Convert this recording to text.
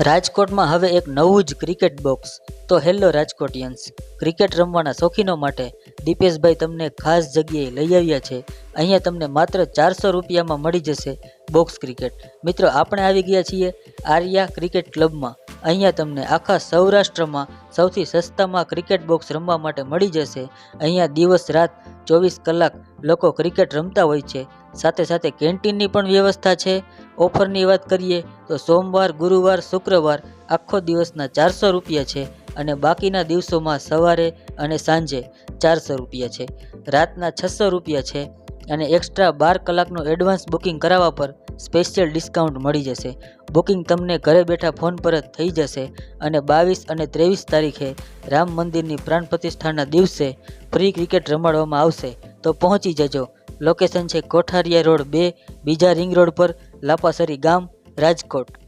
રાજકોટમાં હવે એક નવું જ ક્રિકેટ બોક્સ. તો હેલો રાજકોટિયન્સ, ક્રિકેટ રમવાના શોખીનો માટે દીપેશભાઈ તમને ખાસ જગ્યાએ લઈ આવ્યા છે. અહીંયા તમને માત્ર 400 રૂપિયામાં મળી જશે બોક્સ ક્રિકેટ. મિત્રો, આપણે આવી ગયા છીએ આર્યા ક્રિકેટ ક્લબમાં. અહીંયા તમને આખા સૌરાષ્ટ્રમાં સૌથી સસ્તામાં ક્રિકેટ બોક્સ રમવા માટે મળી જશે. અહીંયા દિવસ રાત 24 કલાક લોકો ક્રિકેટ રમતા હોય છે. સાથે સાથે કેન્ટીનની પણ વ્યવસ્થા છે. ઓફરની વાત કરીએ તો સોમવાર, ગુરુવાર, શુક્રવાર આખો દિવસના 400 રૂપિયા છે અને બાકીના દિવસોમાં સવારે અને સાંજે 400 રૂપિયા છે. રાતના 600 રૂપિયા છે અને એક્સ્ટ્રા 12 કલાકનું એડવાન્સ બુકિંગ કરાવવા પર સ્પેશિયલ ડિસ્કાઉન્ટ મળી જશે. બુકિંગ તમને ઘરે બેઠા ફોન પર જ થઈ જશે અને 22 અને 23 તારીખે રામ મંદિરની પ્રાણ પ્રતિષ્ઠાના દિવસે ફ્રી ક્રિકેટ રમાડવામાં આવશે. તો પહોંચી જજો. લોકેશન છે કોઠારિયા રોડ 2, બીજા રિંગ રોડ પર, લાપાસરી ગામ, રાજકોટ.